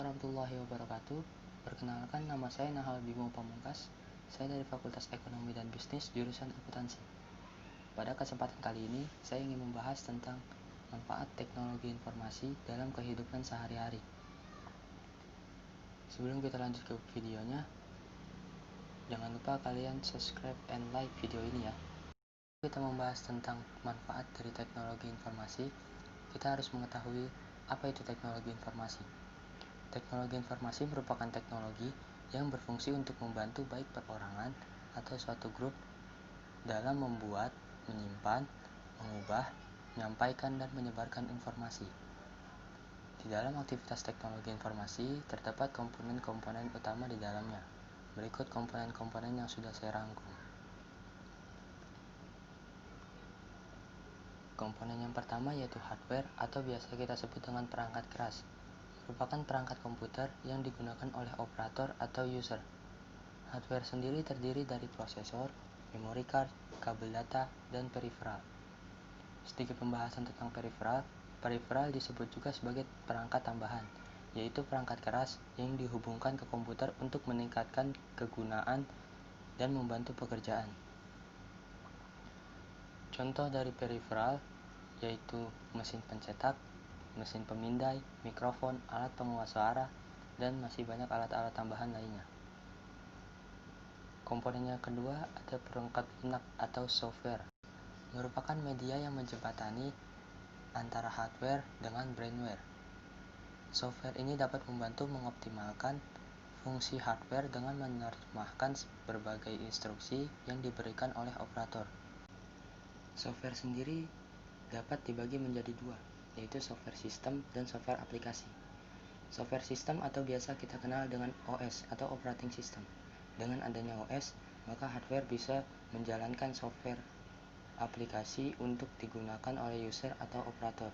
warahmatullahi wabarakatuh. Perkenalkan, nama saya Nahal Bimo Pamungkas. Saya dari Fakultas Ekonomi dan Bisnis, jurusan Akuntansi. Pada kesempatan kali ini, saya ingin membahas tentang manfaat teknologi informasi dalam kehidupan sehari-hari. Sebelum kita lanjut ke videonya, jangan lupa kalian subscribe and like video ini ya. Kita membahas tentang manfaat dari teknologi informasi, kita harus mengetahui apa itu teknologi informasi. Teknologi informasi merupakan teknologi yang berfungsi untuk membantu baik perorangan atau suatu grup dalam membuat, menyimpan, mengubah, menyampaikan, dan menyebarkan informasi. Di dalam aktivitas teknologi informasi, terdapat komponen-komponen utama di dalamnya. Berikut komponen-komponen yang sudah saya rangkum. Komponen yang pertama yaitu hardware atau biasa kita sebut dengan perangkat keras. Merupakan perangkat komputer yang digunakan oleh operator atau user. Hardware sendiri terdiri dari prosesor, memory card, kabel data, dan peripheral. Sedikit pembahasan tentang peripheral. Peripheral disebut juga sebagai perangkat tambahan, yaitu perangkat keras yang dihubungkan ke komputer untuk meningkatkan kegunaan dan membantu pekerjaan. Contoh dari peripheral yaitu mesin pencetak, mesin pemindai, mikrofon, alat penguas suara, dan masih banyak alat-alat tambahan lainnya. Komponen yang kedua ada perangkat lunak atau software. Merupakan media yang menjembatani antara hardware dengan brainware. Software ini dapat membantu mengoptimalkan fungsi hardware dengan menerjemahkan berbagai instruksi yang diberikan oleh operator. Software sendiri dapat dibagi menjadi dua, yaitu software sistem dan software aplikasi. Software sistem atau biasa kita kenal dengan OS atau operating system. Dengan adanya OS, maka hardware bisa menjalankan software aplikasi untuk digunakan oleh user atau operator.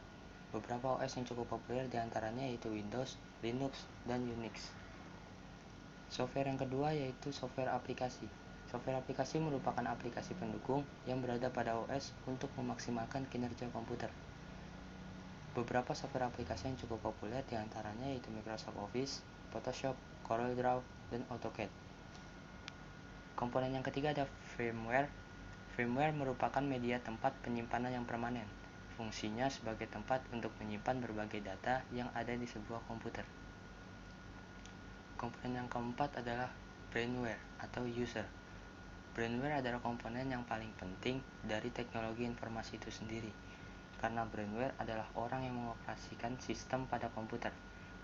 Beberapa OS yang cukup populer diantaranya yaitu Windows, Linux, dan Unix. Software yang kedua yaitu software aplikasi. Software aplikasi merupakan aplikasi pendukung yang berada pada OS untuk memaksimalkan kinerja komputer. Beberapa software aplikasi yang cukup populer diantaranya yaitu Microsoft Office, Photoshop, CorelDRAW, dan AutoCAD. Komponen yang ketiga ada firmware. Firmware merupakan media tempat penyimpanan yang permanen. Fungsinya sebagai tempat untuk menyimpan berbagai data yang ada di sebuah komputer. Komponen yang keempat adalah brainware atau user. Brainware adalah komponen yang paling penting dari teknologi informasi itu sendiri, karena brainware adalah orang yang mengoperasikan sistem pada komputer.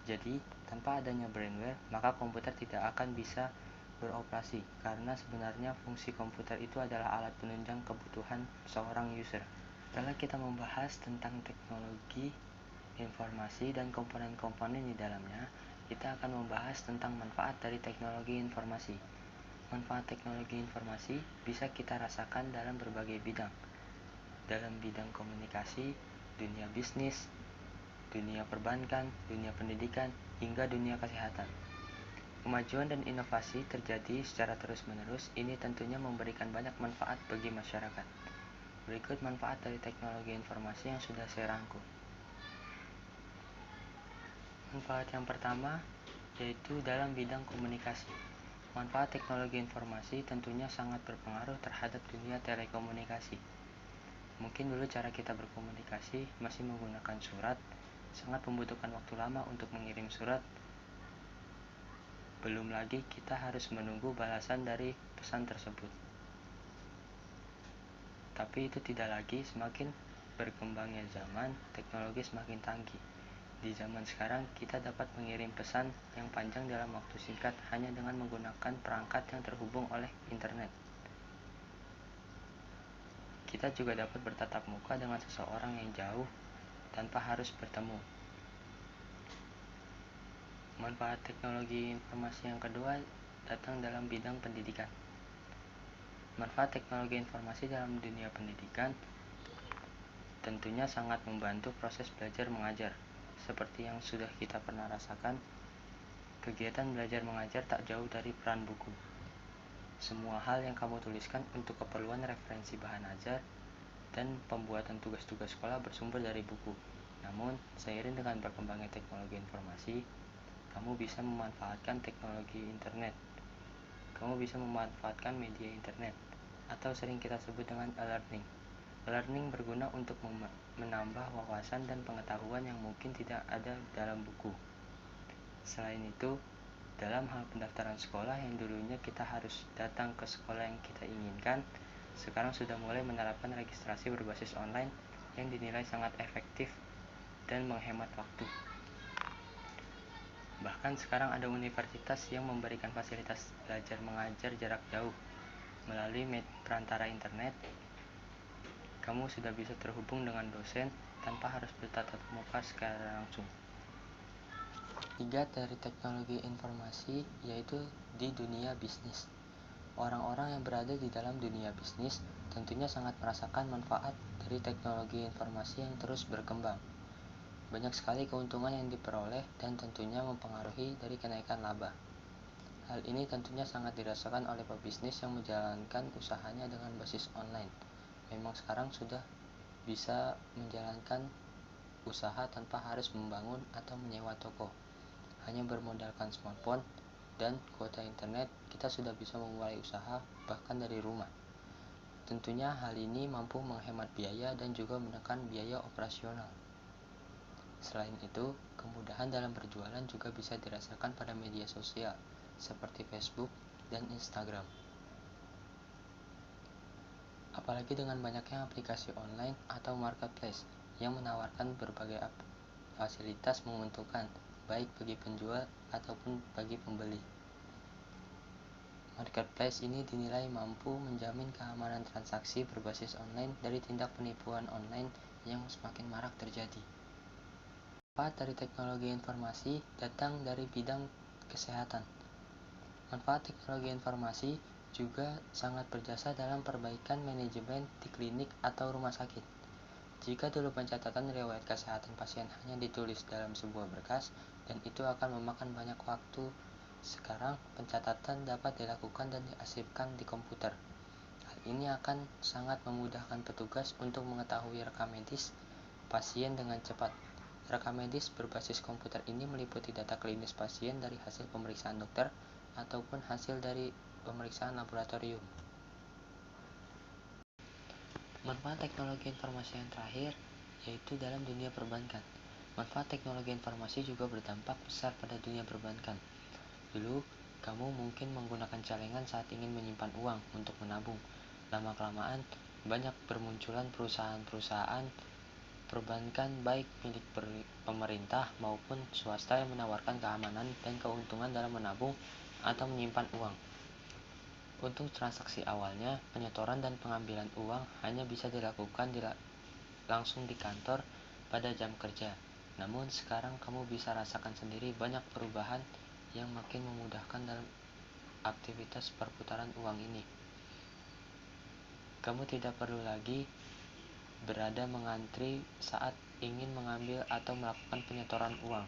Jadi, tanpa adanya brainware, maka komputer tidak akan bisa beroperasi, karena sebenarnya fungsi komputer itu adalah alat penunjang kebutuhan seorang user. Setelah kita membahas tentang teknologi informasi dan komponen-komponen di dalamnya, kita akan membahas tentang manfaat dari teknologi informasi. Manfaat teknologi informasi bisa kita rasakan dalam berbagai bidang. Dalam bidang komunikasi, dunia bisnis, dunia perbankan, dunia pendidikan, hingga dunia kesehatan. Kemajuan dan inovasi terjadi secara terus-menerus. Ini tentunya memberikan banyak manfaat bagi masyarakat. Berikut manfaat dari teknologi informasi yang sudah saya rangkum. Manfaat yang pertama yaitu dalam bidang komunikasi. Manfaat teknologi informasi tentunya sangat berpengaruh terhadap dunia telekomunikasi. Mungkin dulu cara kita berkomunikasi masih menggunakan surat, sangat membutuhkan waktu lama untuk mengirim surat. Belum lagi kita harus menunggu balasan dari pesan tersebut. Tapi itu tidak lagi, semakin berkembangnya zaman, teknologi semakin canggih. Di zaman sekarang, kita dapat mengirim pesan yang panjang dalam waktu singkat hanya dengan menggunakan perangkat yang terhubung oleh internet. Kita juga dapat bertatap muka dengan seseorang yang jauh tanpa harus bertemu. Manfaat teknologi informasi yang kedua datang dalam bidang pendidikan. Manfaat teknologi informasi dalam dunia pendidikan tentunya sangat membantu proses belajar mengajar. Seperti yang sudah kita pernah rasakan, kegiatan belajar mengajar tak jauh dari peran buku. Semua hal yang kamu tuliskan untuk keperluan referensi bahan ajar dan pembuatan tugas-tugas sekolah bersumber dari buku. Namun, seiring dengan berkembangnya teknologi informasi, kamu bisa memanfaatkan teknologi internet. Kamu bisa memanfaatkan media internet, atau sering kita sebut dengan e-learning. E-learning berguna untuk menambah wawasan dan pengetahuan yang mungkin tidak ada dalam buku. Selain itu, dalam hal pendaftaran sekolah yang dulunya kita harus datang ke sekolah yang kita inginkan, sekarang sudah mulai menerapkan registrasi berbasis online yang dinilai sangat efektif dan menghemat waktu. Bahkan sekarang ada universitas yang memberikan fasilitas belajar mengajar jarak jauh. Melalui perantara internet, kamu sudah bisa terhubung dengan dosen tanpa harus bertatap muka secara langsung. Tiga dari teknologi informasi yaitu di dunia bisnis. Orang-orang yang berada di dalam dunia bisnis tentunya sangat merasakan manfaat dari teknologi informasi yang terus berkembang. Banyak sekali keuntungan yang diperoleh dan tentunya mempengaruhi dari kenaikan laba. Hal ini tentunya sangat dirasakan oleh pebisnis yang menjalankan usahanya dengan basis online. Memang sekarang sudah bisa menjalankan usaha tanpa harus membangun atau menyewa toko. Hanya bermodalkan smartphone dan kuota internet, kita sudah bisa memulai usaha bahkan dari rumah. Tentunya hal ini mampu menghemat biaya dan juga menekan biaya operasional. Selain itu, kemudahan dalam berjualan juga bisa dirasakan pada media sosial, seperti Facebook dan Instagram. Apalagi dengan banyaknya aplikasi online atau marketplace yang menawarkan berbagai fasilitas menguntungkan, baik bagi penjual ataupun bagi pembeli. Marketplace ini dinilai mampu menjamin keamanan transaksi berbasis online dari tindak penipuan online yang semakin marak terjadi. Manfaat dari teknologi informasi datang dari bidang kesehatan. Manfaat teknologi informasi juga sangat berjasa dalam perbaikan manajemen di klinik atau rumah sakit. Jika dulu pencatatan riwayat kesehatan pasien hanya ditulis dalam sebuah berkas dan itu akan memakan banyak waktu, sekarang pencatatan dapat dilakukan dan diarsipkan di komputer. Hal ini akan sangat memudahkan petugas untuk mengetahui rekam medis pasien dengan cepat. Rekam medis berbasis komputer ini meliputi data klinis pasien dari hasil pemeriksaan dokter ataupun hasil dari pemeriksaan laboratorium. Manfaat teknologi informasi yang terakhir yaitu dalam dunia perbankan. Manfaat teknologi informasi juga berdampak besar pada dunia perbankan. Dulu, kamu mungkin menggunakan celengan saat ingin menyimpan uang untuk menabung. Lama-kelamaan, banyak bermunculan perusahaan-perusahaan perbankan baik milik pemerintah maupun swasta yang menawarkan keamanan dan keuntungan dalam menabung atau menyimpan uang. Untuk transaksi awalnya, penyetoran dan pengambilan uang hanya bisa dilakukan langsung di kantor pada jam kerja. Namun sekarang kamu bisa rasakan sendiri banyak perubahan yang makin memudahkan dalam aktivitas perputaran uang ini. Kamu tidak perlu lagi berada mengantri saat ingin mengambil atau melakukan penyetoran uang.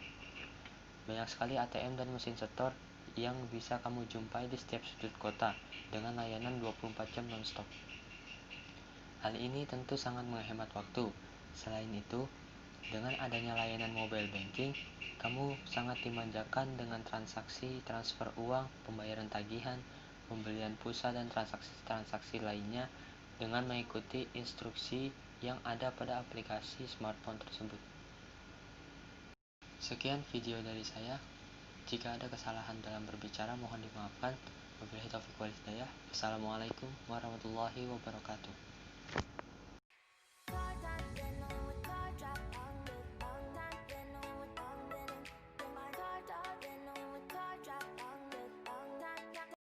Banyak sekali ATM dan mesin setor yang bisa kamu jumpai di setiap sudut kota dengan layanan 24 jam non-stop. Hal ini tentu sangat menghemat waktu. Selain itu, dengan adanya layanan mobile banking, kamu sangat dimanjakan dengan transaksi transfer uang, pembayaran tagihan, pembelian pulsa, dan transaksi-transaksi lainnya dengan mengikuti instruksi yang ada pada aplikasi smartphone tersebut. Sekian video dari saya. Jika ada kesalahan dalam berbicara mohon dimaafkan. Wabillahi taufiq wal hidayah. Assalamualaikum warahmatullahi wabarakatuh.